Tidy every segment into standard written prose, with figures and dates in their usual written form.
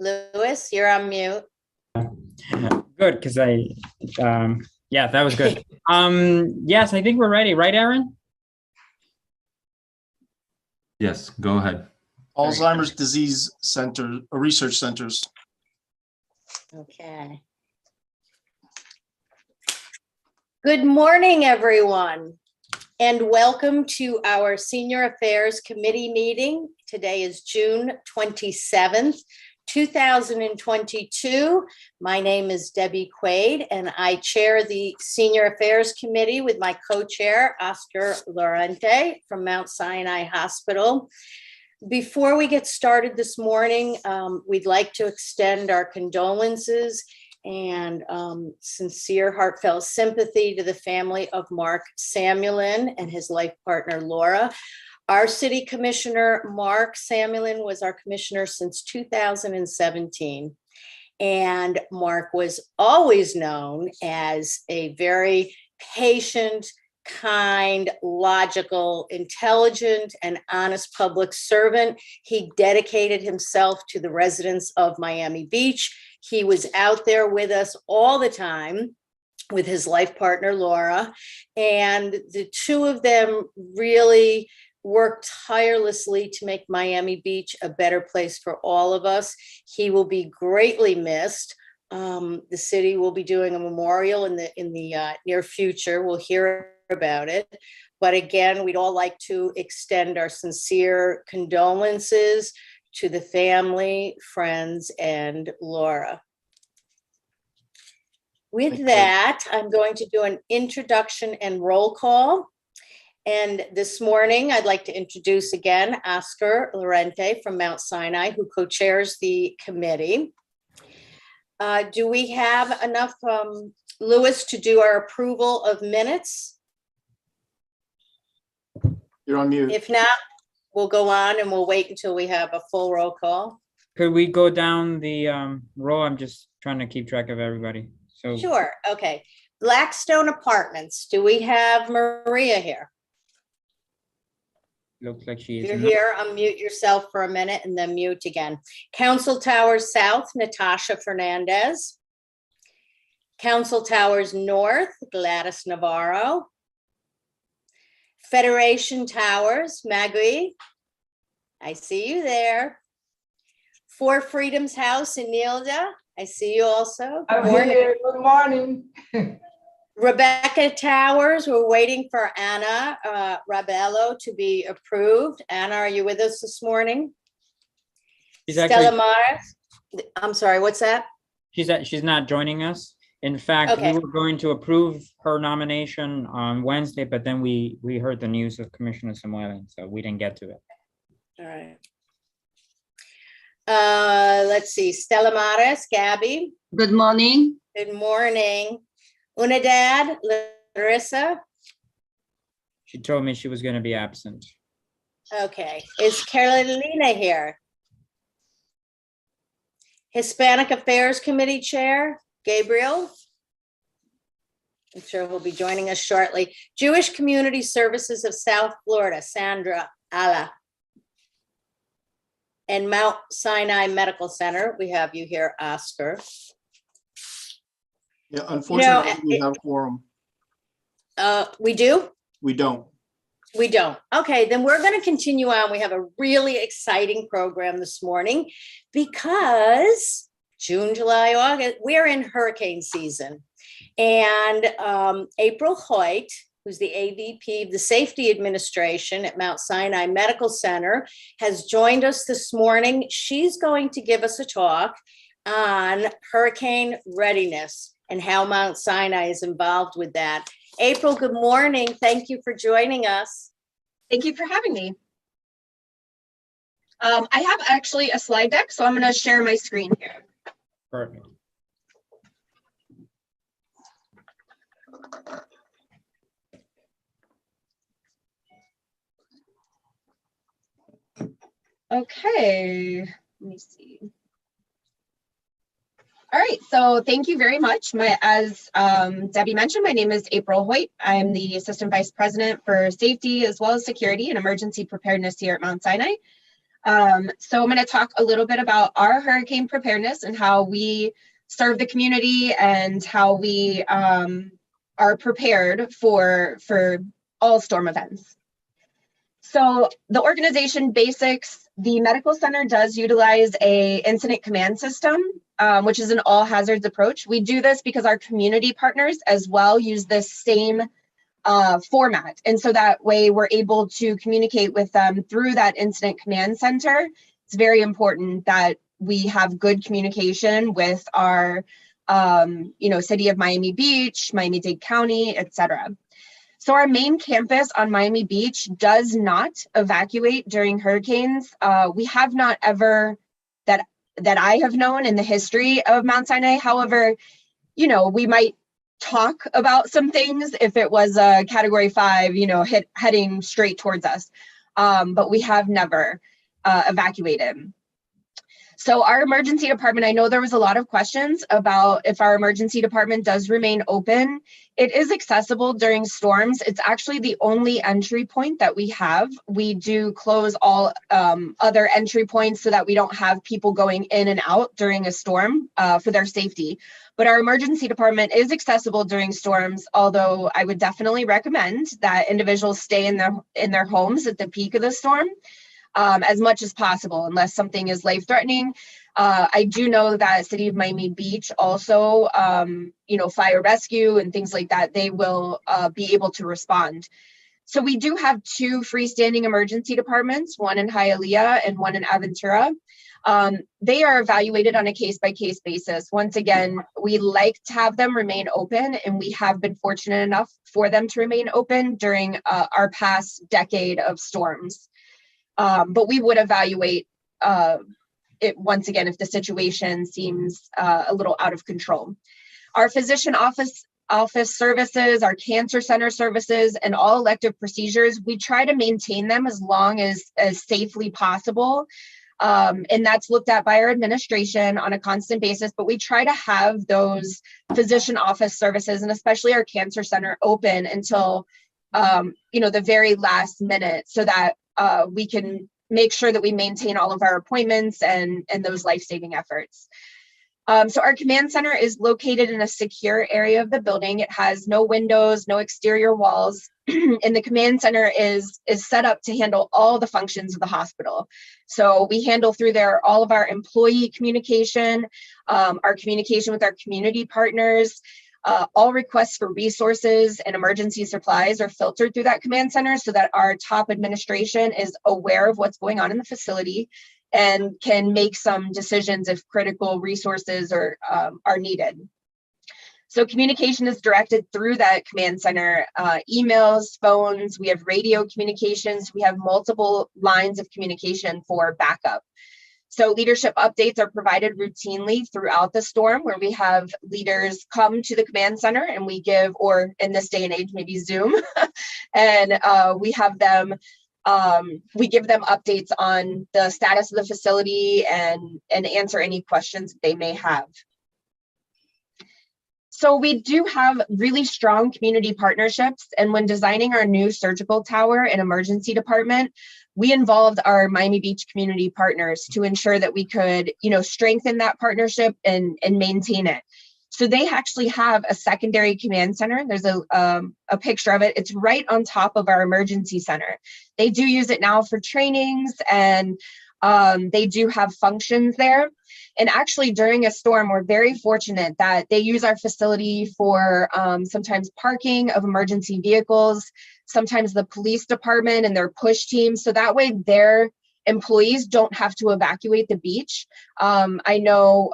Lewis, you're on mute. Good, because yeah, that was good. Yes, I think we're ready, right, Aaron? Yes, go ahead. Alzheimer's Disease Center, Research Centers. Okay. Good morning, everyone, and welcome to our Senior Affairs Committee meeting. Today is June 27th, 2022. My name is Debbie Quaid, and I chair the Senior Affairs Committee with my co-chair, Oscar Lorente from Mount Sinai Hospital. Before we get started this morning, we'd like to extend our condolences and sincere, heartfelt sympathy to the family of Mark Samulin and his life partner, Laura. Our city commissioner, Mark Samulin, was our commissioner since 2017. And Mark was always known as a very patient, kind, logical, intelligent, and honest public servant. He dedicated himself to the residents of Miami Beach. He was out there with us all the time with his life partner, Laura, and the two of them really worked tirelessly to make Miami Beach a better place for all of us. He will be greatly missed. The city will be doing a memorial in the near future. We'll hear about it. But again, we'd all like to extend our sincere condolences to the family, friends, and Laura. With that, I'm going to do an introduction and roll call. And this morning, I'd like to introduce again Oscar Lorente from Mount Sinai, who co-chairs the committee. Do we have enough, Lewis, to do our approval of minutes? You're on mute. If not, we'll go on and we'll wait until we have a full roll call. Could we go down the row? I'm just trying to keep track of everybody. So Sure, okay. Blackstone Apartments, do we have Maria here? looks like she is. If you're here, unmute yourself for a minute and then mute again. Council Towers South, Natasha Fernandez. Council Towers North, Gladys Navarro. Federation Towers, Magui. I see you there. Four Freedoms House in Nilda. I see you also. Good morning. Here. Good morning. Rebecca Towers, we're waiting for Anna Rabello to be approved. Anna, are you with us this morning? Stella Maris, I'm sorry, what's that? She's not joining us. In fact, Okay. we were going to approve her nomination on Wednesday, but then we heard the news of Commissioner Samuel, so we didn't get to it. All right. Let's see, Stella Maris, Gabby. Good morning. Good morning. Unidad, Larissa. She told me she was going to be absent. Okay, is Carolina here? Hispanic Affairs Committee Chair, Gabriel. I'm sure he'll be joining us shortly. Jewish Community Services of South Florida, Sandra Ala. And Mount Sinai Medical Center, we have you here, Oscar. Yeah, unfortunately, we have quorum. We do? We don't. We don't. Okay, then we're going to continue on. We have a really exciting program this morning because June, July, August, we're in hurricane season. And April Hoyt, who's the AVP of the Safety Administration at Mount Sinai Medical Center, has joined us this morning. She's going to give us a talk on hurricane readiness and how Mount Sinai is involved with that. April, good morning. Thank you for joining us. Thank you for having me. I have actually a slide deck, so I'm going to share my screen here. Perfect. Okay, let me see. All right, so thank you very much. As Debbie mentioned, my name is April Hoyt. I'm the Assistant Vice President for Safety as well as Security and Emergency Preparedness here at Mount Sinai. So I'm going to talk a little bit about our hurricane preparedness and how we serve the community and how we are prepared for all storm events. So the organization basics, the medical center does utilize a incident command system, which is an all hazards approach. We do this because our community partners as well use this same format. And so that way we're able to communicate with them through that incident command center. It's very important that we have good communication with our, city of Miami Beach, Miami-Dade County, etc. So our main campus on Miami Beach does not evacuate during hurricanes. We have not ever, that I have known in the history of Mount Sinai. However, we might talk about some things if it was a category 5, heading straight towards us. But we have never evacuated. So our emergency department, I know there was a lot of questions about if our emergency department does remain open. It is accessible during storms. It's actually the only entry point that we have. We do close all other entry points so that we don't have people going in and out during a storm for their safety. But our emergency department is accessible during storms, although I would definitely recommend that individuals stay in their homes at the peak of the storm. As much as possible, unless something is life-threatening. I do know that City of Miami Beach also, fire rescue and things like that, they will be able to respond. So we do have 2 freestanding emergency departments, one in Hialeah and one in Aventura. They are evaluated on a case-by-case basis. Once again, we like to have them remain open, and we have been fortunate enough for them to remain open during our past decade of storms. But we would evaluate it once again if the situation seems a little out of control. Our physician office services, our cancer center services, and all elective procedures, we try to maintain them as long as safely possible. And that's looked at by our administration on a constant basis, but we try to have those physician office services and especially our cancer center open until the very last minute so that we can make sure that we maintain all of our appointments and those life-saving efforts. So our command center is located in a secure area of the building. It has no windows, no exterior walls, and the command center is set up to handle all the functions of the hospital. So we handle through there all of our employee communication, our communication with our community partners. All requests for resources and emergency supplies are filtered through that command center so that our top administration is aware of what's going on in the facility and can make some decisions if critical resources are needed. So communication is directed through that command center, emails, phones, we have radio communications, we have multiple lines of communication for backup. So leadership updates are provided routinely throughout the storm where we have leaders come to the command center and we give, or in this day and age, maybe Zoom, and we have them, we give them updates on the status of the facility and answer any questions they may have. So we do have really strong community partnerships, and when designing our new surgical tower and emergency department, we involved our Miami Beach community partners to ensure that we could, strengthen that partnership and maintain it. So they actually have a secondary command center. There's a picture of it. It's right on top of our emergency center. They do use it now for trainings and they do have functions there. And actually during a storm, we're very fortunate that they use our facility for sometimes parking of emergency vehicles, sometimes the police department and their push team. So that way their employees don't have to evacuate the beach. I know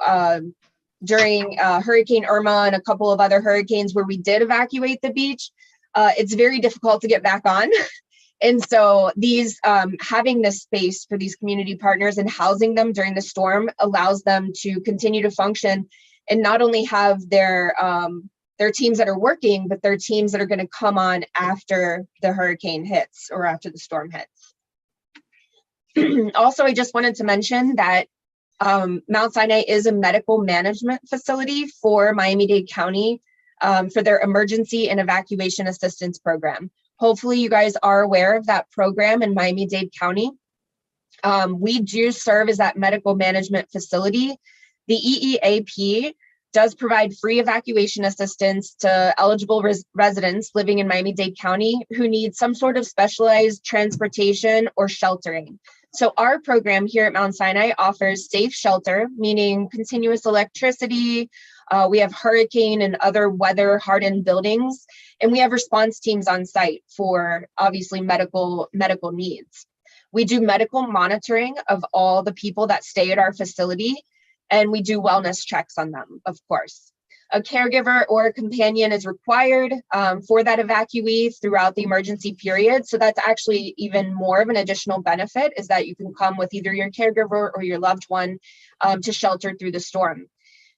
during Hurricane Irma and a couple of other hurricanes where we did evacuate the beach, it's very difficult to get back on. And so these having this space for these community partners and housing them during the storm allows them to continue to function and not only have their teams that are working, but their teams that are going to come on after the hurricane hits or after the storm hits. Also, I just wanted to mention that Mount Sinai is a medical management facility for Miami-Dade County for their emergency and evacuation assistance program. Hopefully you guys are aware of that program in Miami-Dade County. We do serve as that medical management facility. The EEAP does provide free evacuation assistance to eligible residents living in Miami-Dade County who need some sort of specialized transportation or sheltering. So our program here at Mount Sinai offers safe shelter, meaning continuous electricity. We have hurricane and other weather hardened buildings, and we have response teams on site for obviously medical needs. We do medical monitoring of all the people that stay at our facility, and we do wellness checks on them, of course. A caregiver or a companion is required for that evacuee throughout the emergency period. So that's actually even more of an additional benefit, is that you can come with either your caregiver or your loved one to shelter through the storm.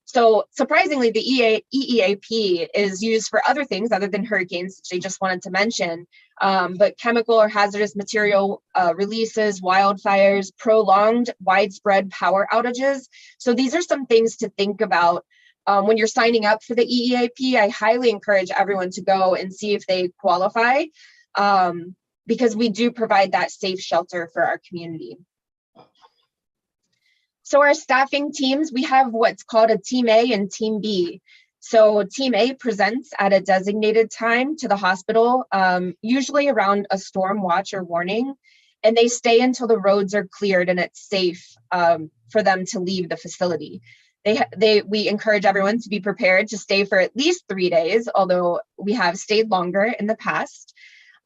So surprisingly, the EEAP is used for other things other than hurricanes, which I just wanted to mention, but chemical or hazardous material releases, wildfires, prolonged widespread power outages. So these are some things to think about when you're signing up for the EEAP. I highly encourage everyone to go and see if they qualify, because we do provide that safe shelter for our community. So our staffing teams, we have what's called a Team A and Team B. So Team A presents at a designated time to the hospital, usually around a storm watch or warning, and they stay until the roads are cleared and it's safe for them to leave the facility. We encourage everyone to be prepared to stay for at least 3 days, although we have stayed longer in the past.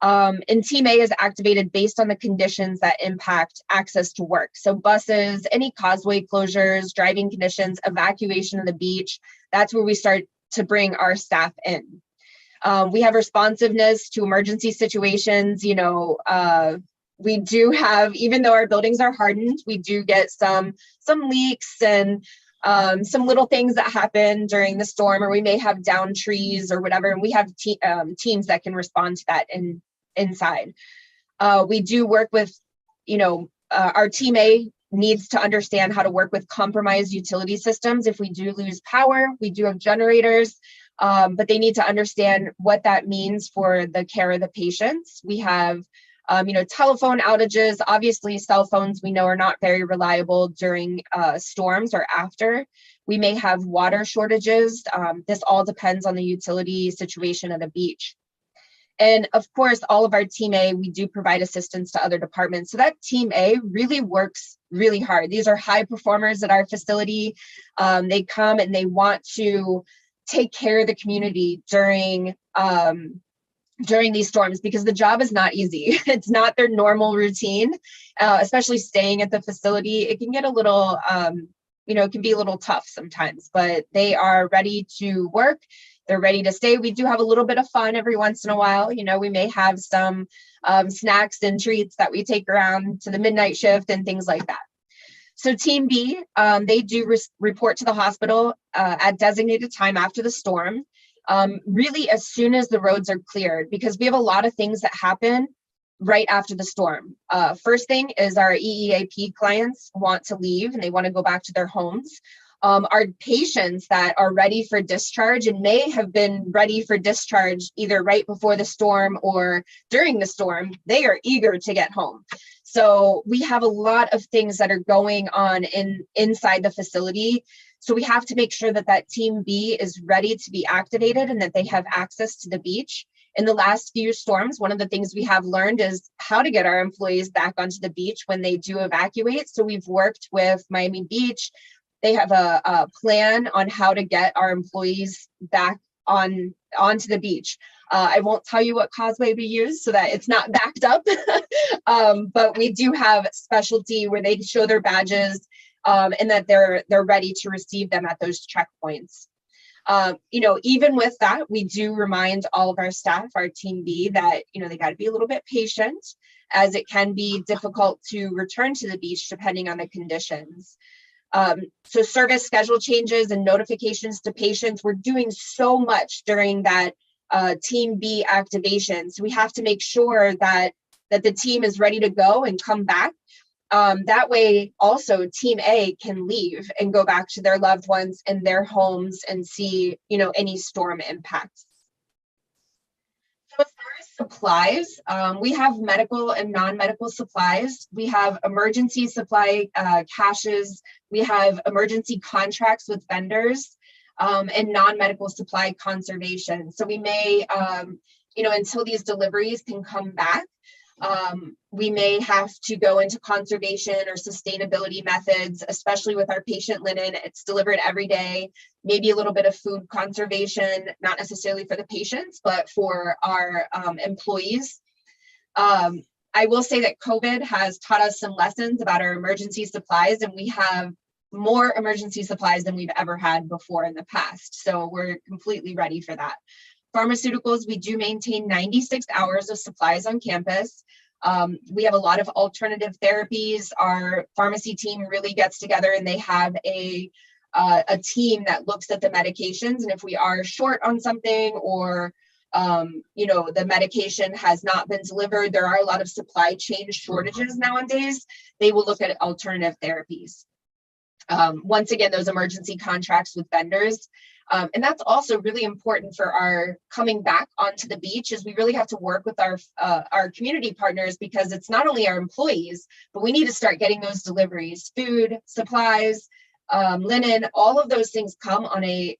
And Team A is activated based on the conditions that impact access to work. So buses, any causeway closures, driving conditions, evacuation of the beach, that's where we start to bring our staff in. We have responsiveness to emergency situations. We do have, even though our buildings are hardened, we do get some leaks and some little things that happen during the storm, or we may have down trees or whatever, and we have teams that can respond to that inside. We do work with, our Team A needs to understand how to work with compromised utility systems. If we do lose power, we do have generators, but they need to understand what that means for the care of the patients. We have telephone outages. Obviously, cell phones we know are not very reliable during storms or after. We may have water shortages. This all depends on the utility situation of the beach. And of course, all of our Team A, we do provide assistance to other departments. So that Team A really works really hard. These are high performers at our facility. They come and they want to take care of the community during these storms, because the job is not easy. It's not their normal routine, especially staying at the facility. It can get a little, it can be a little tough sometimes, but they are ready to work. They're ready to stay. We do have a little bit of fun every once in a while. We may have some snacks and treats that we take around to the midnight shift and things like that. So Team B, they do report to the hospital at designated time after the storm. Really as soon as the roads are cleared, because we have a lot of things that happen right after the storm. First thing is our EEAP clients want to leave and they want to go back to their homes. Our patients that are ready for discharge and may have been ready for discharge either right before the storm or during the storm, they are eager to get home. So we have a lot of things that are going on inside the facility. So we have to make sure that Team B is ready to be activated and that they have access to the beach. In the last few storms, one of the things we have learned is how to get our employees back onto the beach when they do evacuate. So we've worked with Miami Beach. They have a plan on how to get our employees back onto the beach. I won't tell you what causeway we use so that it's not backed up, but we do have specialty where they show their badges and that they're ready to receive them at those checkpoints. Even with that, we do remind all of our staff, our Team B, that they got to be a little bit patient, as it can be difficult to return to the beach depending on the conditions. So service schedule changes and notifications to patients, we're doing so much during that Team B activation. So we have to make sure that the team is ready to go and come back. That way also Team A can leave and go back to their loved ones and their homes and see, any storm impacts. So as far as supplies, we have medical and non-medical supplies. We have emergency supply caches. We have emergency contracts with vendors, and non-medical supply conservation. So we may, until these deliveries can come back, we may have to go into conservation or sustainability methods, especially with our patient linen. It's delivered every day, maybe a little bit of food conservation, not necessarily for the patients, but for our employees. I will say that COVID has taught us some lessons about our emergency supplies, and we have more emergency supplies than we've ever had before in the past. So we're completely ready for that. Pharmaceuticals, we do maintain 96 hours of supplies on campus. We have a lot of alternative therapies. Our pharmacy team really gets together and they have a team that looks at the medications. And if we are short on something or, the medication has not been delivered, there are a lot of supply chain shortages nowadays. They will look at alternative therapies. Once again, those emergency contracts with vendors. And that's also really important for our coming back onto the beach, is we really have to work with our community partners, because it's not only our employees, but we need to start getting those deliveries, food, supplies, linen, all of those things come on a,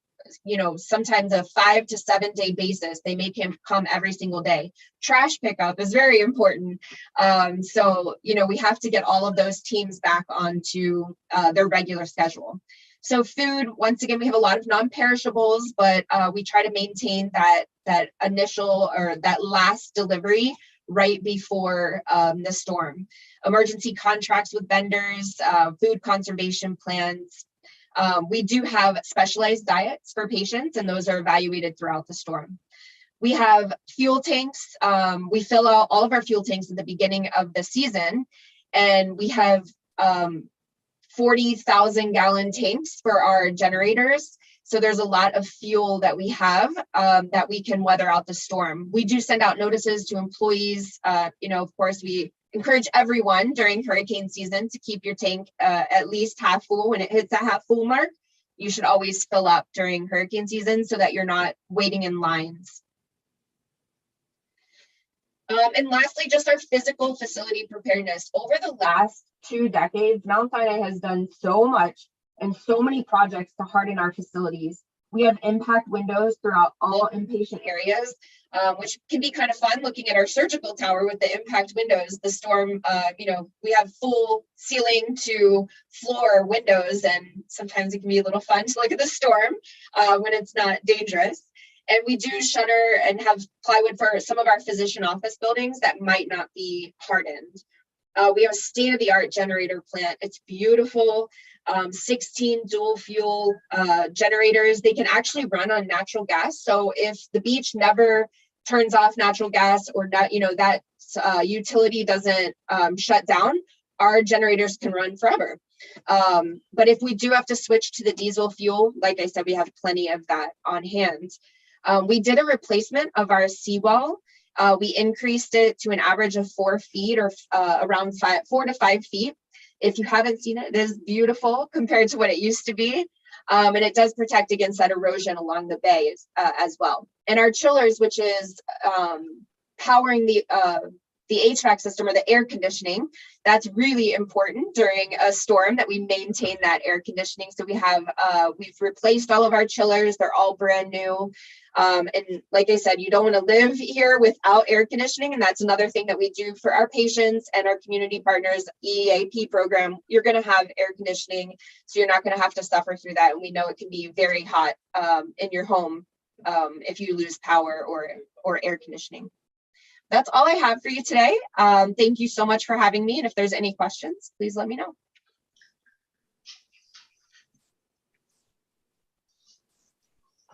sometimes a 5 to 7 day basis. They may come every single day. Trash pickup is very important. So we have to get all of those teams back onto their regular schedule. So food, once again, we have a lot of non-perishables, but we try to maintain that initial or that last delivery right before the storm. Emergency contracts with vendors, food conservation plans. We do have specialized diets for patients, and those are evaluated throughout the storm. We have fuel tanks. We fill out all of our fuel tanks at the beginning of the season, and we have 40,000 gallon tanks for our generators. So there's a lot of fuel that we have that we can weather out the storm. We do send out notices to employees. Of course, we encourage everyone during hurricane season to keep your tank at least half full. When it hits that half full mark, you should always fill up during hurricane season so that you're not waiting in lines. And lastly, just our physical facility preparedness. Over the last 2 decades, Mount Sinai has done so much and so many projects to harden our facilities. We have impact windows throughout all inpatient areas, which can be kind of fun looking at our surgical tower with the impact windows. The storm, we have full ceiling to floor windows, and sometimes it can be a little fun to look at the storm when it's not dangerous. And we do shutter and have plywood for some of our physician office buildings that might not be hardened. We have a state-of-the-art generator plant. It's beautiful. 16 dual fuel generators. They can actually run on natural gas. So if the beach never turns off natural gas, or not, that utility doesn't shut down, our generators can run forever. But if we do have to switch to the diesel fuel, like I said, we have plenty of that on hand. We did a replacement of our seawall. We increased it to an average of 4 feet, or around 4 to 5 feet. If you haven't seen it, it is beautiful compared to what it used to be. And it does protect against that erosion along the bay as well. And our chillers, which is powering the HVAC system, or the air conditioning, that's really important during a storm, that we maintain that air conditioning. So we've replaced all of our chillers. They're all brand new. And like I said, you don't want to live here without air conditioning. And that's another thing that we do for our patients and our community partners, EAP program. You're going to have air conditioning, so you're not going to have to suffer through that. And we know it can be very hot in your home if you lose power or air conditioning. That's all I have for you today. Thank you so much for having me. And if there's any questions, please let me know.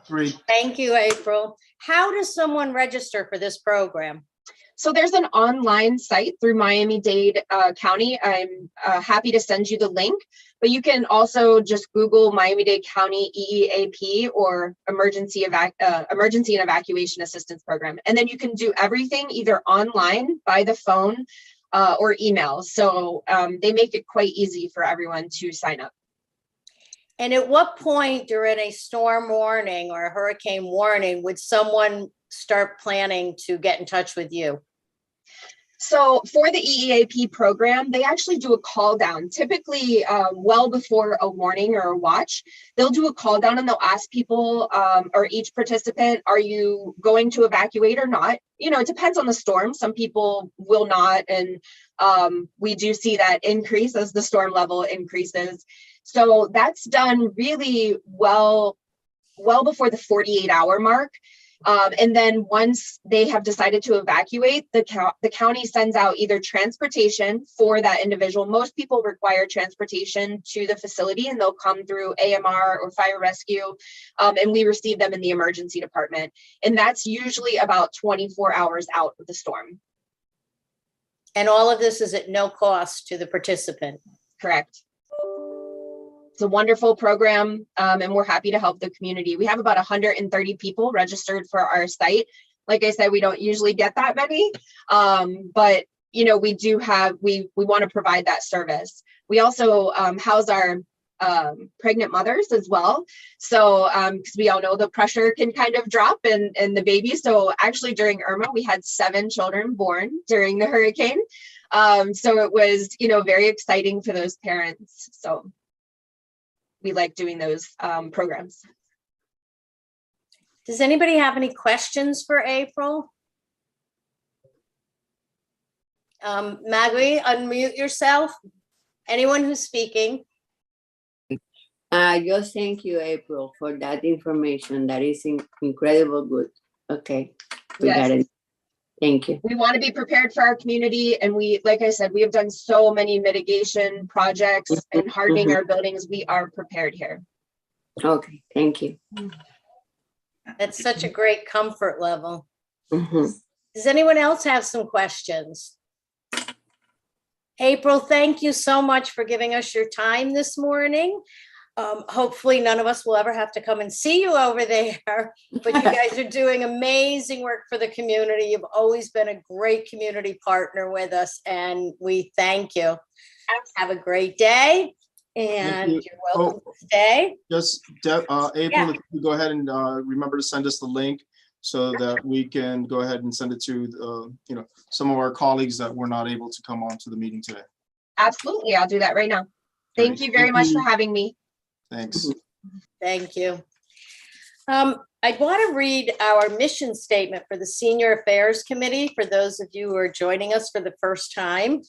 Great. Thank you, April. How does someone register for this program? So there's an online site through Miami-Dade County. I'm happy to send you the link, but you can also just Google Miami-Dade County EEAP or Emergency and Evacuation Assistance Program. And then you can do everything either online, by the phone, or email. So they make it quite easy for everyone to sign up. And at what point during a storm warning or a hurricane warning would someone start planning to get in touch with you? So for the EEAP program, they actually do a call down, typically well before a warning or a watch. They'll do a call down and they'll ask people or each participant, are you going to evacuate or not? You know, it depends on the storm. Some people will not. And we do see that increase as the storm level increases. So that's done really well before the 48-hour mark. And then once they have decided to evacuate, the county sends out either transportation for that individual. Most people require transportation to the facility, and they'll come through AMR or fire rescue, and we receive them in the emergency department. And that's usually about 24 hours out of the storm. And all of this is at no cost to the participant. Correct. It's a wonderful program, and we're happy to help the community. We have about 130 people registered for our site. Like I said, we don't usually get that many, but you know, we do have, we want to provide that service. We also house our pregnant mothers as well. So because we all know the pressure can kind of drop in the baby. So actually during Irma, we had 7 children born during the hurricane. So it was, you know, very exciting for those parents. So we like doing those programs. Does anybody have any questions for April? Maggie, unmute yourself. Anyone who's speaking. Just thank you, April, for that information. That is incredible good. Okay, we Yes. got it. Thank you. We want to be prepared for our community. And we, like I said, we have done so many mitigation projects and hardening our buildings. We are prepared here. Okay, thank you. That's such a great comfort level. Mhm. Does anyone else have some questions? April, thank you so much for giving us your time this morning. Hopefully none of us will ever have to come and see you over there, but you guys are doing amazing work for the community. You've always been a great community partner with us, and we thank you. Have a great day, and you. you're welcome to stay. Just, April, if you go ahead and remember to send us the link so that we can go ahead and send it to, you know, some of our colleagues that were not able to come on to the meeting today. Absolutely. I'll do that right now. Thank you very much for having me. Thanks. Thank you. I want to read our mission statement for the Senior Affairs Committee for those of you who are joining us for the first time.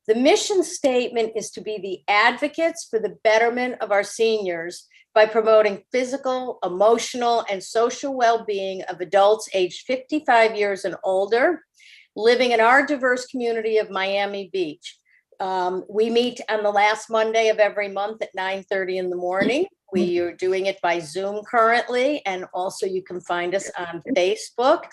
The mission statement is to be the advocates for the betterment of our seniors by promoting physical, emotional, and social well-being of adults aged 55 years and older, living in our diverse community of Miami Beach. We meet on the last Monday of every month at 9:30 in the morning. We are doing it by Zoom currently, and also you can find us on Facebook.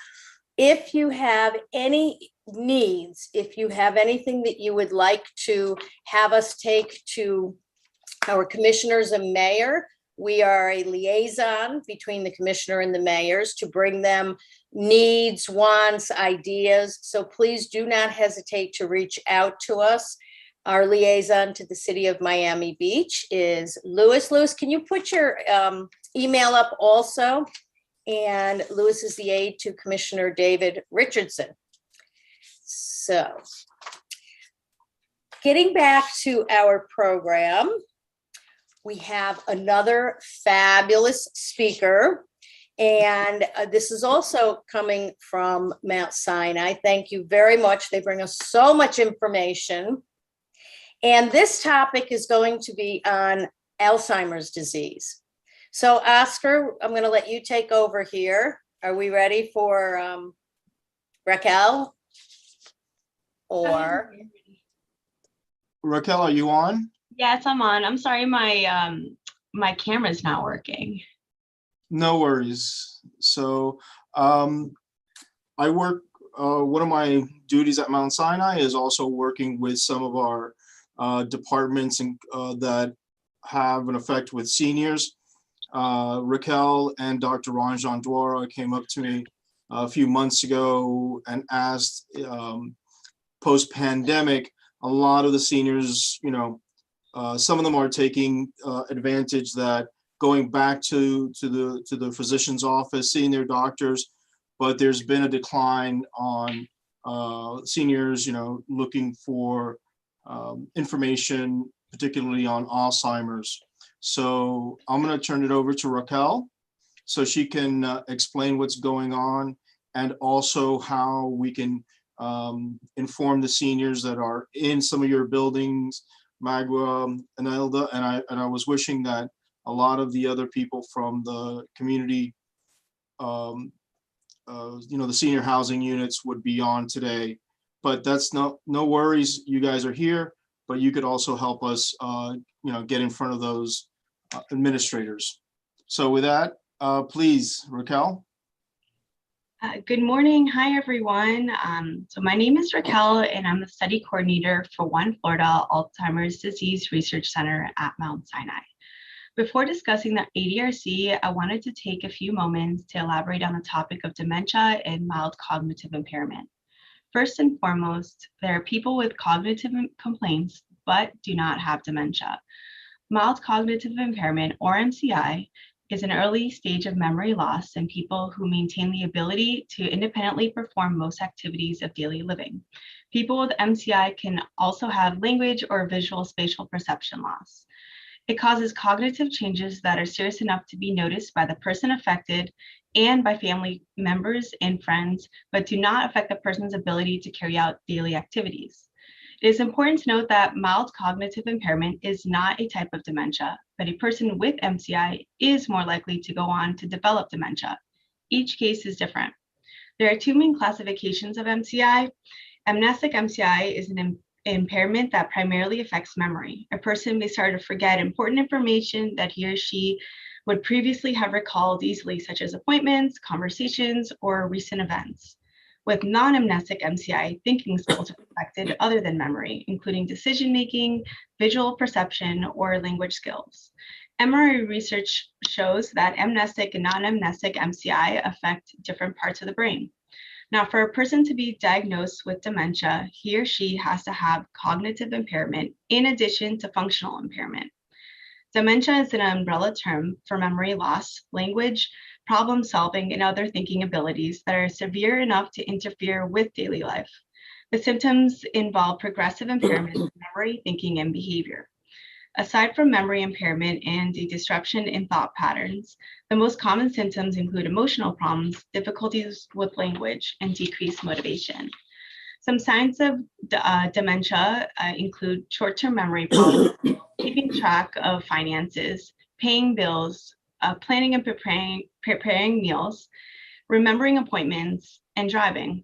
If you have any needs, if you have anything that you would like to have us take to our commissioners and mayor, we are a liaison between the commissioner and the mayors to bring them needs, wants, ideas. So please do not hesitate to reach out to us. Our liaison to the city of Miami Beach is Lewis. Lewis, can you put your email up also? And Lewis is the aide to Commissioner David Richardson. So getting back to our program, we have another fabulous speaker. And this is also coming from Mount Sinai. Thank you very much. They bring us so much information. And this topic is going to be on Alzheimer's disease. So Oscar, I'm going to let you take over here. Are we ready for Raquel? Or Raquel, are you on? Yes, I'm on. I'm sorry, my camera's not working. No worries. So I work, one of my duties at Mount Sinai is also working with some of our departments and that have an effect with seniors. Raquel and Dr. Ranjan Dwara came up to me a few months ago and asked, post-pandemic, a lot of the seniors, you know, some of them are taking advantage that going back to the physician's office, seeing their doctors, but there's been a decline on seniors, looking for information, particularly on Alzheimer's. So I'm going to turn it over to Raquel so she can explain what's going on, and also how we can inform the seniors that are in some of your buildings, Magua, Anelda, and I was wishing that a lot of the other people from the community, the senior housing units would be on today, but that's no worries. You guys are here, but you could also help us, get in front of those administrators. So with that, please, Raquel. Good morning. Hi, everyone. So my name is Raquel, and I'm the study coordinator for One Florida Alzheimer's Disease Research Center at Mount Sinai. Before discussing the ADRC, I wanted to take a few moments to elaborate on the topic of dementia and mild cognitive impairment. First and foremost, there are people with cognitive complaints but do not have dementia. Mild cognitive impairment, or MCI, is an early stage of memory loss in people who maintain the ability to independently perform most activities of daily living. People with MCI can also have language or visual spatial perception loss. It causes cognitive changes that are serious enough to be noticed by the person affected and by family members and friends, but do not affect the person's ability to carry out daily activities. It is important to note that mild cognitive impairment is not a type of dementia, but a person with MCI is more likely to go on to develop dementia. Each case is different. There are two main classifications of MCI. Amnestic MCI is an impairment that primarily affects memory. A person may start to forget important information that he or she would previously have recalled easily, such as appointments, conversations, or recent events. With non-amnestic MCI, thinking skills are affected other than memory, including decision-making, visual perception, or language skills. MRI research shows that amnestic and non-amnestic MCI affect different parts of the brain. Now, for a person to be diagnosed with dementia, he or she has to have cognitive impairment in addition to functional impairment. Dementia is an umbrella term for memory loss, language, problem solving, and other thinking abilities that are severe enough to interfere with daily life. The symptoms involve progressive impairment in memory, thinking, and behavior. Aside from memory impairment and a disruption in thought patterns, the most common symptoms include emotional problems, difficulties with language, and decreased motivation. Some signs of dementia include short-term memory problems, keeping track of finances, paying bills, planning and preparing meals, remembering appointments, and driving.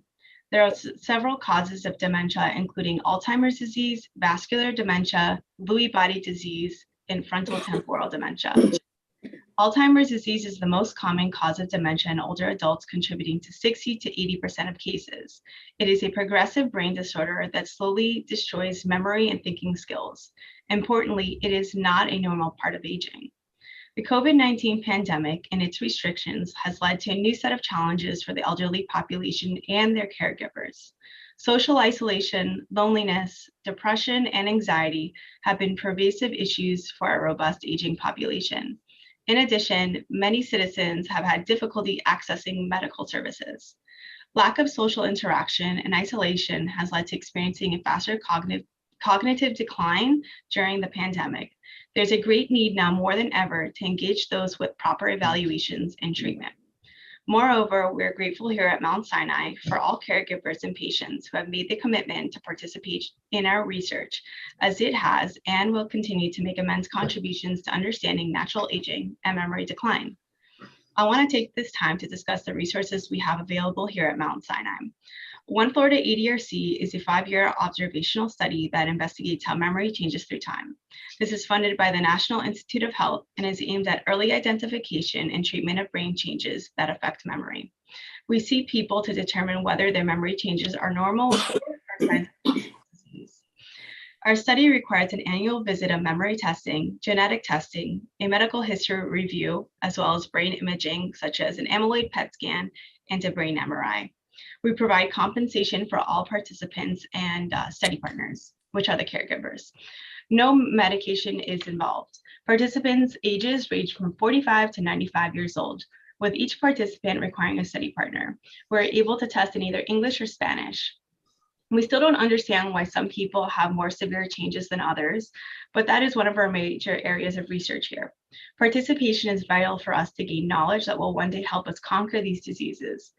There are several causes of dementia, including Alzheimer's disease, vascular dementia, Lewy body disease, and frontotemporal dementia. Alzheimer's disease is the most common cause of dementia in older adults, contributing to 60 to 80% of cases. It is a progressive brain disorder that slowly destroys memory and thinking skills. Importantly, it is not a normal part of aging. The COVID-19 pandemic and its restrictions has led to a new set of challenges for the elderly population and their caregivers. Social isolation, loneliness, depression, and anxiety have been pervasive issues for our robust aging population. In addition, many citizens have had difficulty accessing medical services. Lack of social interaction and isolation has led to experiencing a faster cognitive decline during the pandemic. There's a great need now more than ever to engage those with proper evaluations and treatment. Moreover, we're grateful here at Mount Sinai for all caregivers and patients who have made the commitment to participate in our research, as it has and will continue to make immense contributions to understanding natural aging and memory decline. I want to take this time to discuss the resources we have available here at Mount Sinai. One Florida ADRC is a 5-year observational study that investigates how memory changes through time. This is funded by the National Institute of Health and is aimed at early identification and treatment of brain changes that affect memory. We see people to determine whether their memory changes are normal or signs of disease. Our study requires an annual visit of memory testing, genetic testing, a medical history review, as well as brain imaging, such as an amyloid PET scan and a brain MRI. We provide compensation for all participants and study partners, which are the caregivers. No medication is involved. Participants' ages range from 45 to 95 years old. with each participant requiring a study partner. We're able to test in either English or Spanish. We still don't understand why some people have more severe changes than others, but that is one of our major areas of research here. Participation is vital for us to gain knowledge that will one day help us conquer these diseases.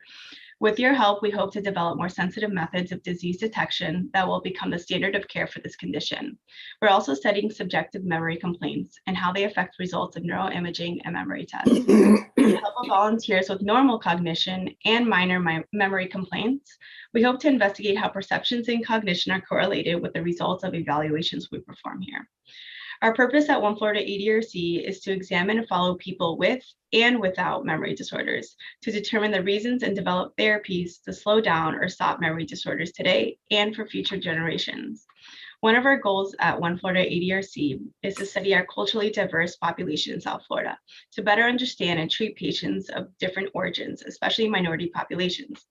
With your help, we hope to develop more sensitive methods of disease detection that will become the standard of care for this condition. We're also studying subjective memory complaints and how they affect results of neuroimaging and memory tests. With the help of volunteers with normal cognition and minor memory complaints, we hope to investigate how perceptions and cognition are correlated with the results of evaluations we perform here. Our purpose at One Florida ADRC is to examine and follow people with and without memory disorders to determine the reasons and develop therapies to slow down or stop memory disorders today and for future generations. One of our goals at One Florida ADRC is to study our culturally diverse population in South Florida to better understand and treat patients of different origins, especially minority populations.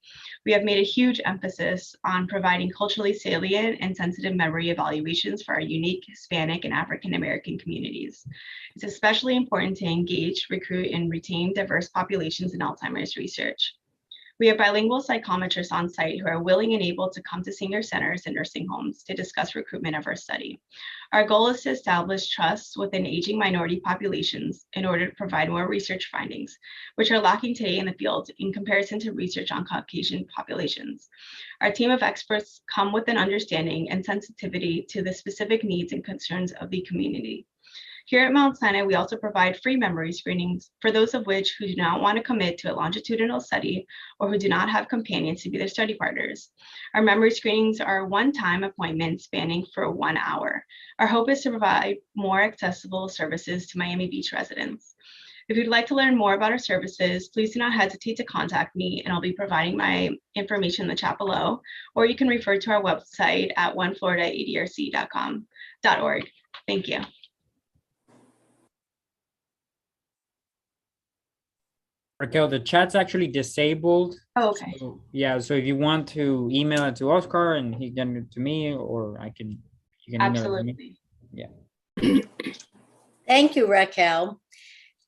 We have made a huge emphasis on providing culturally salient and sensitive memory evaluations for our unique Hispanic and African American communities. It's especially important to engage, recruit, and retain diverse populations in Alzheimer's research. We have bilingual psychometrists on site who are willing and able to come to senior centers and nursing homes to discuss recruitment of our study. Our goal is to establish trust within aging minority populations in order to provide more research findings, which are lacking today in the field in comparison to research on Caucasian populations. Our team of experts come with an understanding and sensitivity to the specific needs and concerns of the community. Here at Mount Sinai, we also provide free memory screenings for those of which who do not want to commit to a longitudinal study or who do not have companions to be their study partners. Our memory screenings are one-time appointments spanning for 1 hour. Our hope is to provide more accessible services to Miami Beach residents. If you'd like to learn more about our services, please do not hesitate to contact me, and I'll be providing my information in the chat below, or you can refer to our website at onefloridaadrc.org. Thank you. Raquel, the chat's actually disabled. Oh, okay. So, yeah, so if you want to email it to Oscar and he can it to me, or you can email it to me. Absolutely. Thank you, Raquel.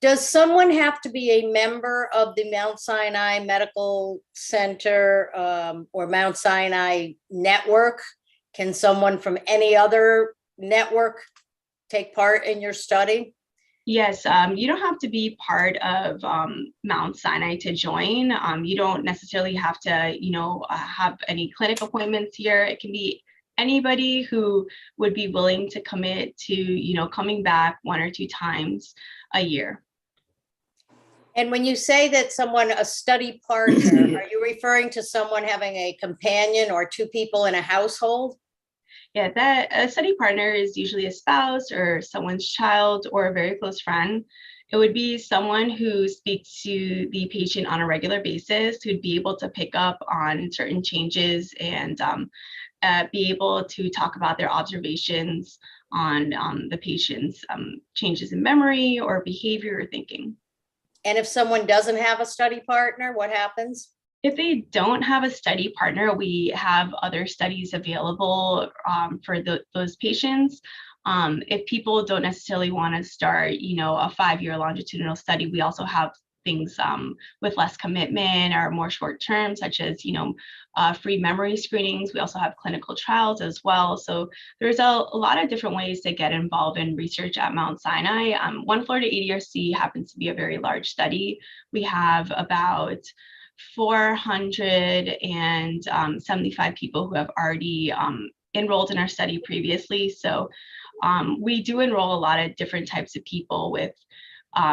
Does someone have to be a member of the Mount Sinai Medical Center or Mount Sinai network? Can someone from any other network take part in your study? Yes, you don't have to be part of Mount Sinai to join. You don't necessarily have to, have any clinic appointments here. It can be anybody who would be willing to commit to, coming back 1 or 2 times a year. And when you say that someone, a study partner, are you referring to someone having a companion or 2 people in a household? Yeah, that a study partner is usually a spouse or someone's child or a very close friend. It would be someone who speaks to the patient on a regular basis, who'd be able to pick up on certain changes and be able to talk about their observations on the patient's changes in memory or behavior or thinking. And if someone doesn't have a study partner, what happens? If they don't have a study partner, we have other studies available for those patients. If people don't necessarily want to start, a 5-year longitudinal study, we also have things with less commitment or more short term, such as, free memory screenings. We also have clinical trials as well. So there's a lot of different ways to get involved in research at Mount Sinai. One Florida ADRC happens to be a very large study. We have about 475 people who have already enrolled in our study previously. So we do enroll a lot of different types of people with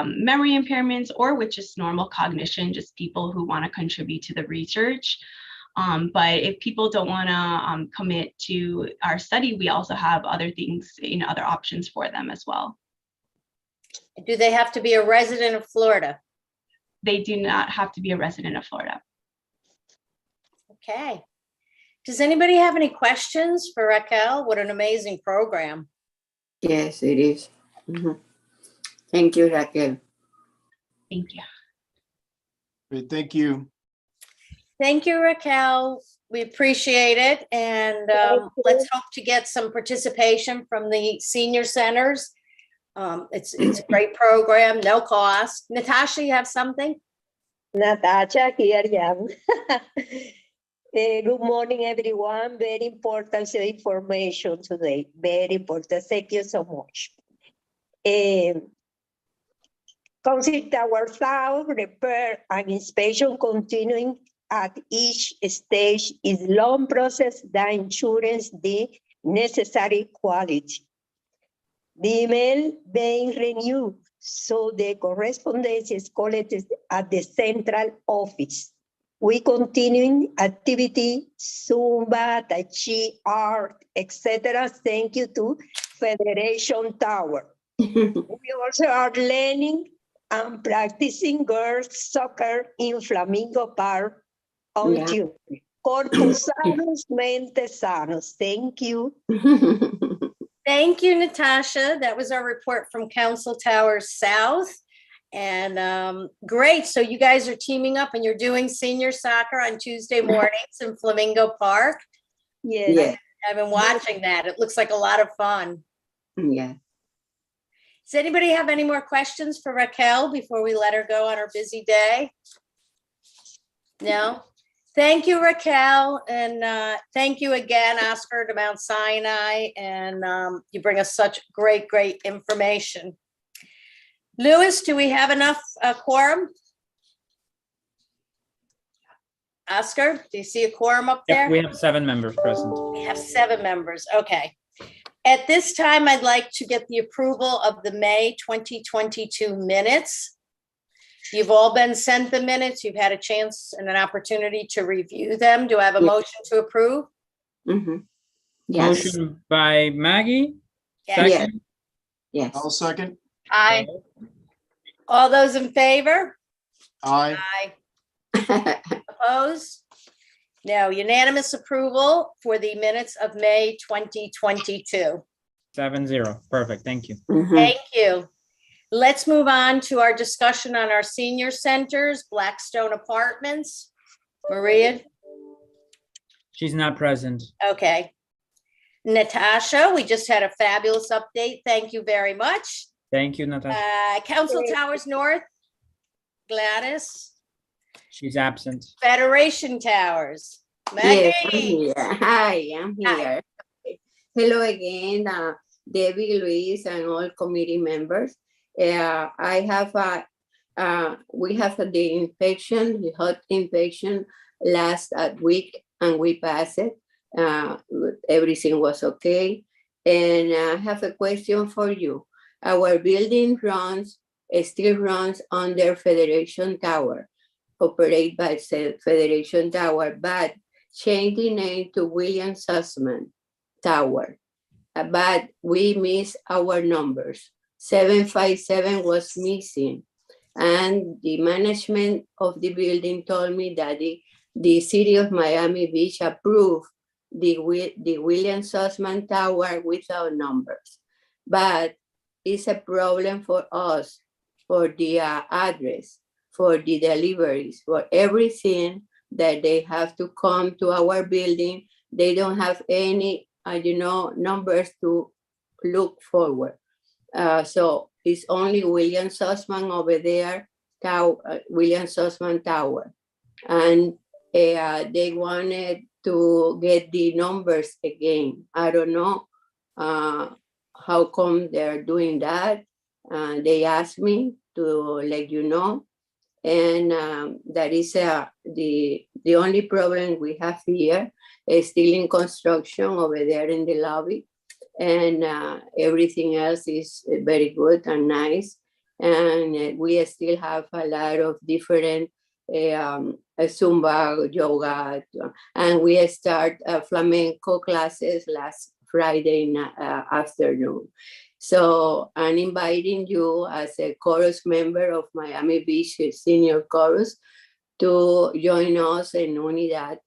memory impairments or with just normal cognition, just people who want to contribute to the research. But if people don't want to commit to our study, we also have other things, other options for them as well. Do they have to be a resident of Florida? They do not have to be a resident of Florida. Okay. Does anybody have any questions for Raquel? What an amazing program. Yes, it is. Thank you, Raquel. Thank you. Great, thank you. Thank you, Raquel. We appreciate it. And let's hope to get some participation from the senior centers. It's a great program, no cost. Natasha, you have something? Natasha, here I am. Good morning, everyone. Very important information today. Very important. Thank you so much. Consider Tower South repair and inspection continuing at each stage is long process that ensures the necessary quality. The email being renewed, so the correspondence is collected at the central office. We continue activity, Zumba, Tai Chi, art, etc. Thank you to Federation Tower. We also are learning and practicing girls soccer in Flamingo Park on Yeah. Tuesday. Corpus sanos, mente sanos. Thank you. Thank you, Natasha. That was our report from Council Towers South. And great. So you guys are teaming up and you're doing senior soccer on Tuesday mornings in Flamingo Park. Yes. Yeah. I've been watching that. It looks like a lot of fun. Yeah. Does anybody have any more questions for Raquel before we let her go on her busy day? No? Thank you, Raquel. And thank you again, Oscar, to Mount Sinai. And you bring us such great, great information. Louis, do we have enough quorum? Oscar, do you see a quorum up there? Yep, we have 7 members present. We have 7 members. Okay. At this time, I'd like to get the approval of the May 2022 minutes. You've all been sent the minutes. You've had a chance and an opportunity to review them. Do I have a Yeah. motion to approve? Mm-hmm. Yes. Motion by Maggie. Yes. Second. Yes. I'll second. Aye. All those in favor? Aye. Aye. Opposed? No. Unanimous approval for the minutes of May 2022. 7-0. Perfect. Thank you. Mhm. Thank you. Let's move on to our discussion on our senior centers, Blackstone Apartments. Maria? She's not present. Okay. Natasha, we just had a fabulous update. Thank you very much. Thank you, Natasha. Council Towers North, Gladys. She's absent. Federation Towers, Yes, I'm Maggie. here. Hi, I'm Hi. here. Hello again, Debbie, Luis, and all committee members. I have we have the infection, the hot infection last week, and we passed it. Everything was okay. And I have a question for you. Our building still runs under Federation Tower, operated by Federation Tower, but changed the name to William Sussman Tower. But we missed our numbers. 757 was missing. And the management of the building told me that the city of Miami Beach approved the William Sussman Tower without numbers. But it's a problem for us, for the address, for the deliveries, for everything that they have to come to our building. They don't have any, numbers to look forward. So it's only William Sussman over there, William Sussman Tower. And they wanted to get the numbers again. I don't know how come they're doing that. They asked me to let you know. And that is the only problem we have here is still in construction over there in the lobby. And everything else is very good and nice. And we still have a lot of different Zumba, yoga, and we start flamenco classes last Friday afternoon. So I'm inviting you as a chorus member of Miami Beach Senior Chorus to join us in Unidad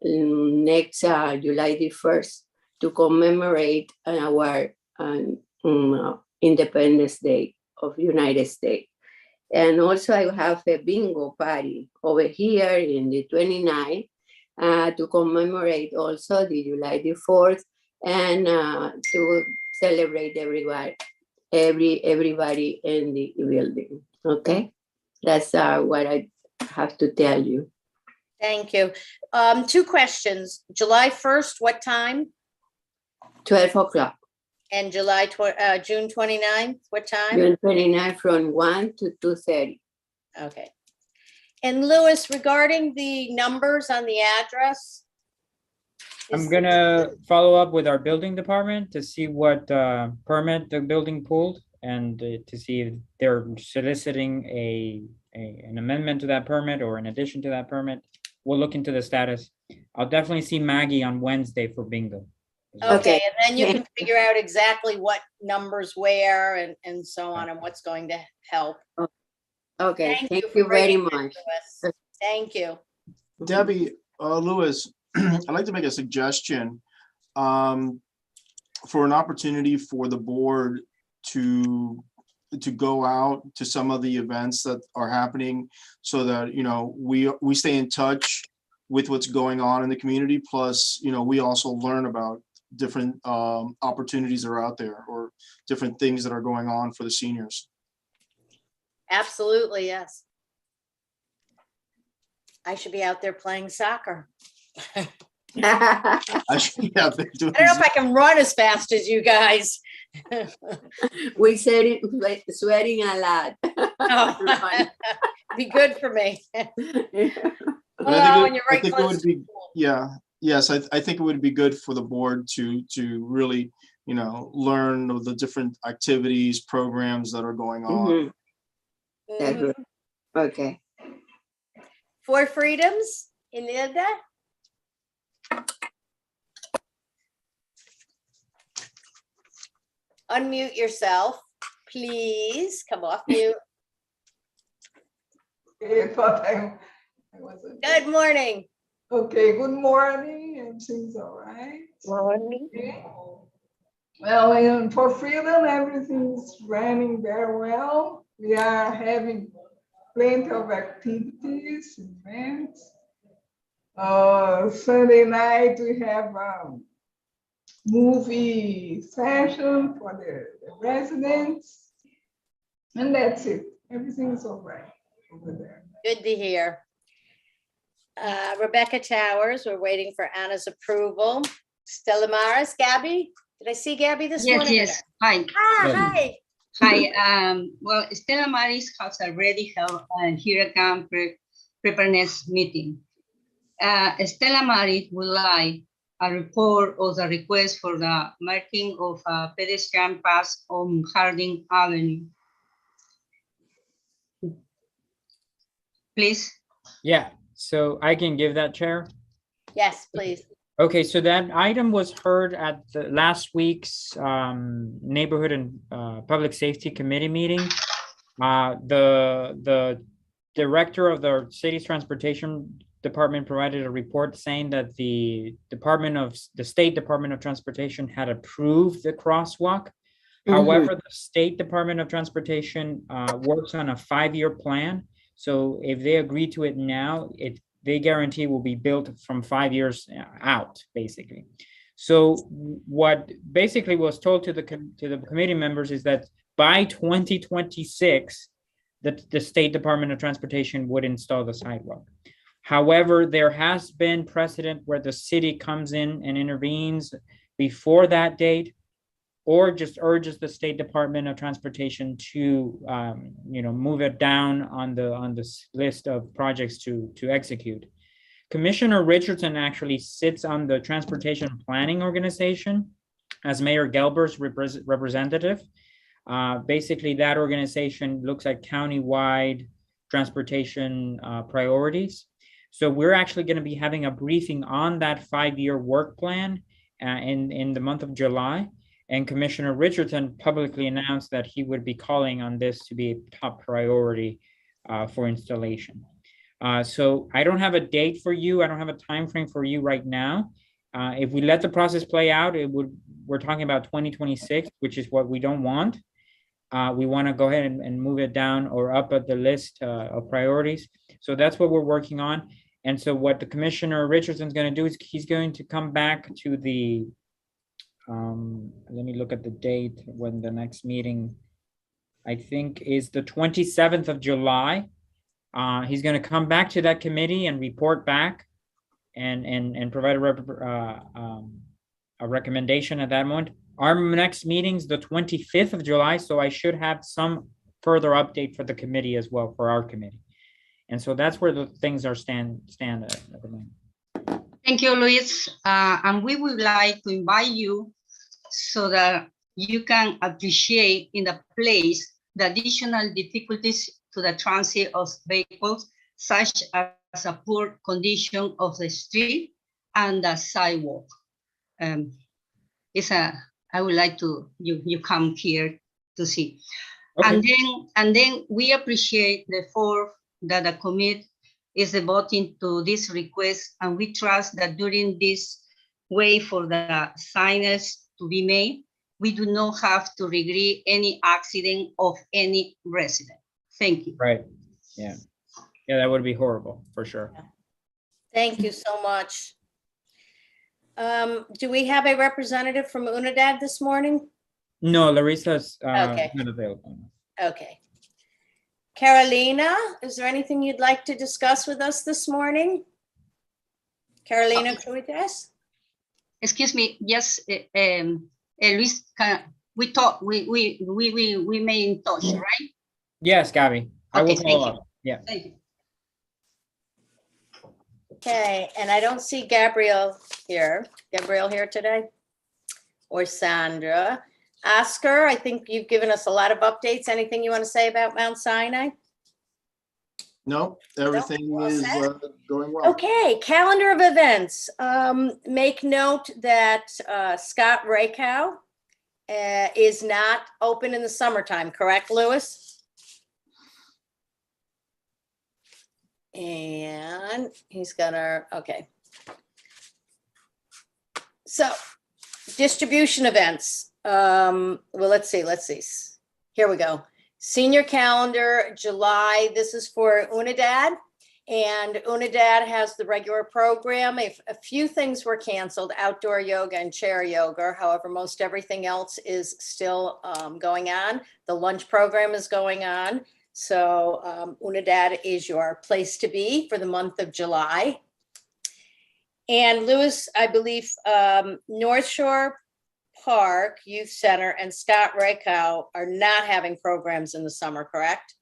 next July the 1st to commemorate our Independence Day of the United States. And also I have a bingo party over here in the 29th to commemorate also the July the 4th and to celebrate everybody in the building. Okay. That's what I have to tell you. Thank you. Two questions. July 1st, what time? 12 o'clock, And June 29th, what time? June 29 from 1 to 2:30. Okay. And Louis, regarding the numbers on the address? I'm gonna follow up with our building department to see what permit the building pulled and to see if they're soliciting an amendment to that permit or an addition to that permit. We'll look into the status. I'll definitely see Maggie on Wednesday for bingo. Okay, and then you can figure out exactly what numbers where and so on and what's going to help. Okay, thank for you very bringing that much. to us. Thank you. Debbie, Louis, I'd like to make a suggestion for an opportunity for the board to go out to some of the events that are happening so that, you know, we stay in touch with what's going on in the community. Plus, you know, we also learn about different opportunities that are out there or different things that are going on for the seniors. Absolutely, yes. I should be out there playing soccer. I should be out there doing I don't know if I can run as fast as you guys. We said sweating a lot. Oh, be good for me. But Oh, and you're I right think it close would to be, school. yeah, yes, I think it would be good for the board to really, you know, learn of the different activities, programs that are going on. Mhm, that's Mhm. right. Okay. Four freedoms, Inilda? Unmute yourself, please. Come off mute. I thought I wasn't. Good morning. Okay, good morning. Everything's all right. Morning. Okay. Well, and for freedom, everything's running very well. We are having plenty of activities, events. Sunday night, we have movie session for the residents. And that's it. Everything's all right over there. Good to hear. Rebecca Towers, we're waiting for Anna's approval. Stella Maris, Gabby? Did I see Gabby this Yes, morning? yes. Hi. Hi. Hi. Well, Stella Maris has already held a hurricane preparedness meeting. Stella Maris would like a report of the request for the marking of a pedestrian path on Harding Avenue. Please. Yeah, so I can give that, Chair. Yes, please. Okay, so that item was heard at the last week's Neighborhood and Public Safety Committee meeting. The director of the city's transportation department provided a report saying that the State Department of Transportation had approved the crosswalk. However, the State Department of Transportation works on a 5-year plan. So if they agree to it now, they guarantee will be built from 5 years out, basically. So what basically was told to the committee members is that by 2026, the State Department of Transportation would install the sidewalk. However, there has been precedent where the city comes in and intervenes before that date, or just urges the State Department of Transportation to, move it down on the list of projects to execute. Commissioner Richardson actually sits on the Transportation Planning Organization as Mayor Gelber's representative. Basically, that organization looks at countywide transportation priorities. So we're actually going to be having a briefing on that 5-year work plan in the month of July. And Commissioner Richardson publicly announced that he would be calling on this to be a top priority for installation. So I don't have a date for you. I don't have a time frame for you right now. If we let the process play out, we're talking about 2026, which is what we don't want. We want to go ahead and move it down or up at the list of priorities. So that's what we're working on. And so what the Commissioner Richardson's going to do is he's going to come back to the let me look at the date when the next meeting, I think, is the 27th of July. He's going to come back to that committee and report back and provide a recommendation at that moment. Our next meeting's the 25th of July, so I should have some further update for the committee as well, for our committee. And so that's where the things are stand at the moment. Thank you, Luis. And we would like to invite you so that you can appreciate in the place the additional difficulties to the transit of vehicles, such as a poor condition of the street and the sidewalk. I would like to you come here to see. Okay. And then we appreciate the effort that the committee is devoting to this request, and we trust that during this way for the signage to be made, we do not have to regret any accident of any resident. Thank you. Right. Yeah. Yeah, that would be horrible for sure. Thank you so much. Do we have a representative from UNIDAD this morning? No, Larissa's Okay. not available. Okay. Carolina, is there anything you'd like to discuss with us this morning? Carolina Cruites? Excuse me. Yes, Luis, we talk. We may in touch, right? Yes, Gabby. I will Okay, thank follow you. up. Yeah. Thank you. Okay, and I don't see Gabrielle here. Gabrielle here today? Or Sandra? Oscar, I think you've given us a lot of updates. Anything you want to say about Mount Sinai? No, everything all is set. going well. Okay, calendar of events. Make note that Scott Rakow is not open in the summertime, correct, Louis? And he's gonna, okay. So, distribution events. Well, let's see. Here we go. Senior calendar, July. This is for UNIDAD. And UNIDAD has the regular program. A few things were canceled, outdoor yoga and chair yoga. However, most everything else is still going on. The lunch program is going on. So UNIDAD is your place to be for the month of July. And Louis, I believe North Shore Park Youth Center and Scott Rakow are not having programs in the summer, correct?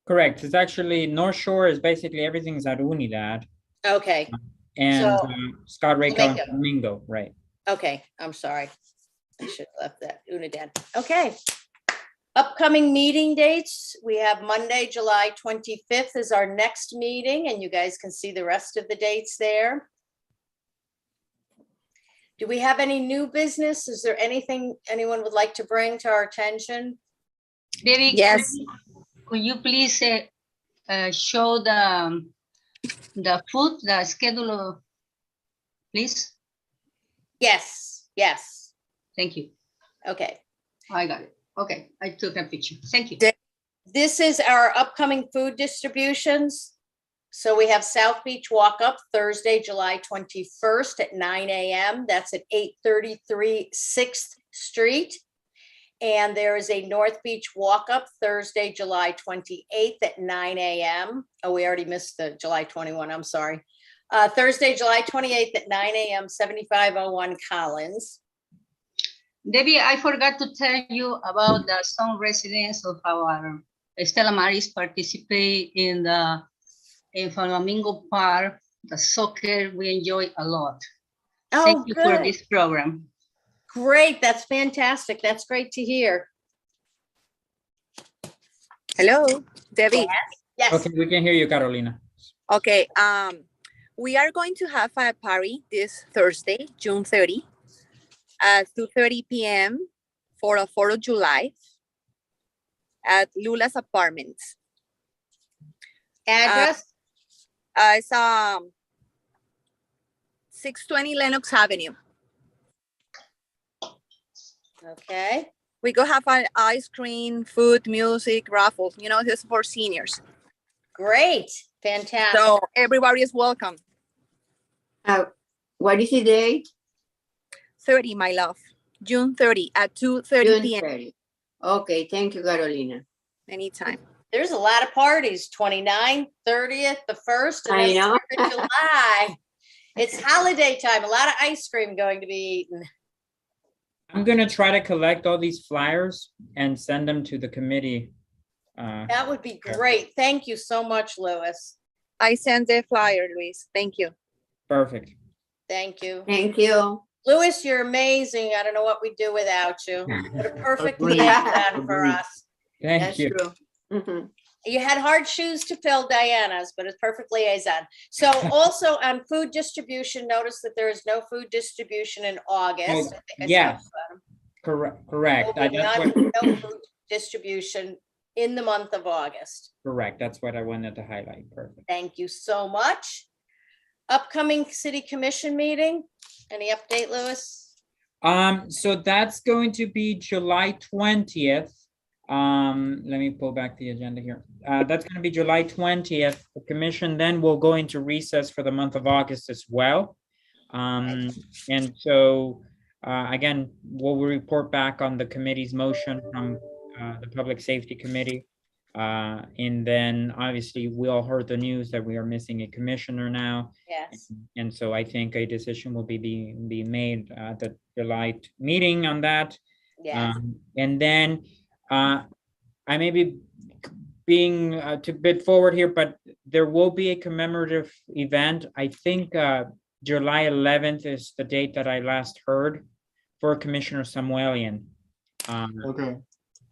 Correct. It's actually North Shore is basically everything's at UNIDAD. Okay. And So, Scott Rakow and Jamaica. Flamingo, right? Okay, I'm sorry. I should have left that, UNIDAD. Okay. Upcoming meeting dates, we have Monday, July 25th is our next meeting, and you guys can see the rest of the dates there. Do we have any new business? Is there anything anyone would like to bring to our attention? Debbie, Yes. could you please show the food, the schedule, please? Yes, yes. Thank you. Okay. I got it. Okay, I took a picture. Thank you. This is our upcoming food distributions. So we have South Beach Walk Up Thursday, July 21st at 9 a.m. That's at 833 6th Street. And there is a North Beach Walk Up Thursday, July 28th at 9 a.m. Oh, we already missed the July 21, I'm sorry. Thursday, July 28th at 9 a.m., 7501 Collins. Debbie, I forgot to tell you about the some residents of our Stella Maris participate in Flamingo Park, the soccer. We enjoy a lot. Oh, Thank you for good. this program. Great, that's fantastic. That's great to hear. Hello, Debbie. Yes. Okay, we can hear you, Carolina. Okay, we are going to have a party this Thursday, June 30, at 2:30 p.m. for the 4th of July at Lula's Apartments. Address? It's 620 Lenox Avenue. Okay. We go have an ice cream, food, music, raffles. You know, this is for seniors. Great. Fantastic. So everybody is welcome. What is the date? 30, my love. June 30 at 2:30 June p.m. 30. Okay, thank you, Carolina. Anytime. there's a lot of parties, 29th, 30th, the 1st, and I then know. 3rd of July. It's holiday time, a lot of ice cream going to be eaten. I'm gonna try to collect all these flyers and send them to the committee. That would be great. Thank you so much, Louis. I sent the flyer, Luis. Thank you. Perfect. Thank you. Thank you. Louis, you're amazing. I don't know what we'd do without you. What a perfect Agreed. liaison for Agreed. us. Thank That's you. true. Mhm. You had hard shoes to fill, Diana's, but it's perfect liaison. So also on food distribution, notice that there is no food distribution in August. I think I said Yes. that. Correct. There will be That's what, no food distribution in the month of August. correct. That's what I wanted to highlight. Perfect. Thank you so much. Upcoming city commission meeting. Any update, Louis? So that's going to be July 20th. Let me pull back the agenda here. That's going to be July 20th. The commission then will go into recess for the month of August as well. And so again, we'll report back on the committee's motion from the Public Safety Committee. And then obviously we all heard the news that we are missing a commissioner now. Yes. And so I think a decision will be made at the July meeting on that. Yes. And then I may be being a bit forward here, but there will be a commemorative event. I think July 11th is the date that I last heard for Commissioner Samuelian. Okay.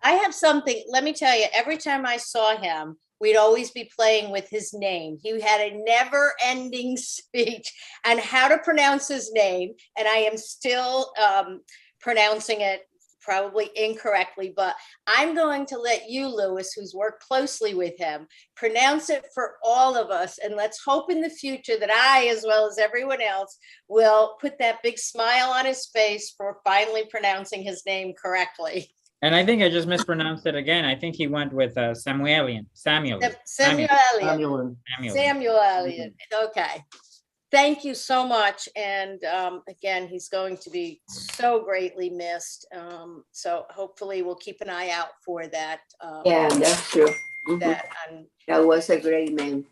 I have something, let me tell you, every time I saw him, we'd always be playing with his name. He had a never-ending speech on how to pronounce his name, and I am still pronouncing it probably incorrectly, but I'm going to let you, Louis, who's worked closely with him, pronounce it for all of us, and let's hope in the future that I, as well as everyone else, will put that big smile on his face for finally pronouncing his name correctly. And I think I just mispronounced it again. I think he went with Samuelian. Samuel Samuel. Elliott. Samuel. Samuel Elliott. Okay. Thank you so much. And again, he's going to be so greatly missed. So hopefully we'll keep an eye out for that. Yeah, that's true. Mhm. That was a great man.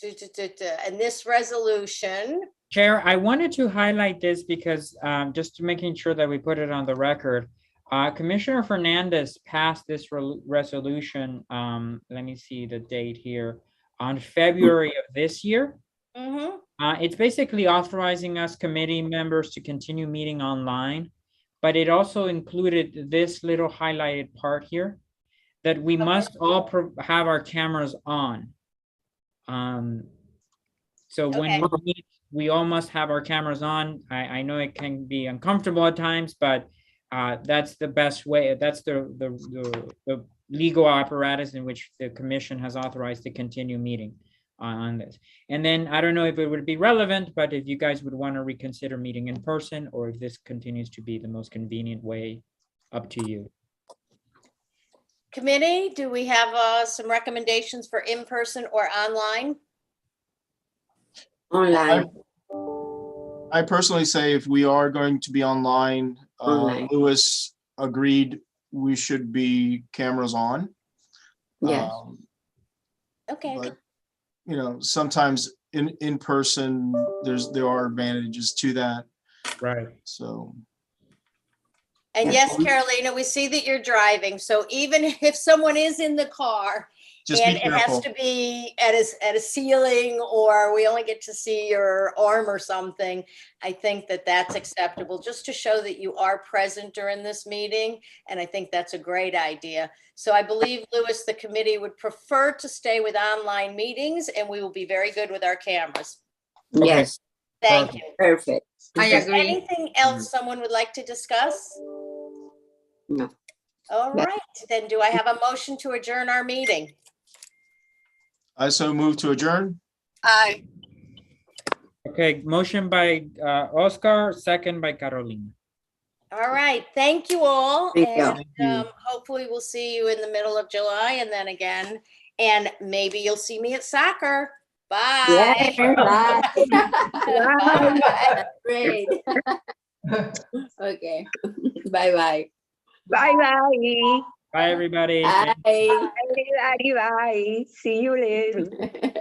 And this resolution. Chair, I wanted to highlight this because just making sure that we put it on the record. Commissioner Fernandez passed this resolution, let me see the date here, on February of this year. Mm-hmm. It's basically authorizing us committee members to continue meeting online, but it also included this little highlighted part here, that we must all have our cameras on. So when we meet, we all must have our cameras on. I know it can be uncomfortable at times, but that's the best way. That's the legal apparatus in which the commission has authorized to continue meeting on this. And then I don't know if it would be relevant, but if you guys would want to reconsider meeting in person, or if this continues to be the most convenient way, up to you. Committee, do we have some recommendations for in-person or online? Online. I personally say if we are going to be online, Online. Louis agreed we should be cameras on. Yes. Okay. But, you know, sometimes in person, there are advantages to that. Right. So. And yes, Carolina, we see that you're driving. So even if someone is in the car Just and be it has careful. to be at a ceiling, or we only get to see your arm or something, I think that that's acceptable, just to show that you are present during this meeting. And I think that's a great idea. So I believe, Louis, the committee would prefer to stay with online meetings, and we will be very good with our cameras. Yes. Thank you. Perfect. I Is there agree. anything else someone would like to discuss? No. All right, then do I have a motion to adjourn our meeting? I so move to adjourn. Aye. Okay, motion by Oscar, second by Carolina. All right, thank you all. Thank you. And Thank you. hopefully we'll see you in the middle of July and then again. And maybe you'll see me at soccer. Bye. Yeah, bye. Bye. Great. Okay. Bye-bye. Bye-bye. Bye, everybody. Bye. Everybody, bye. See you later.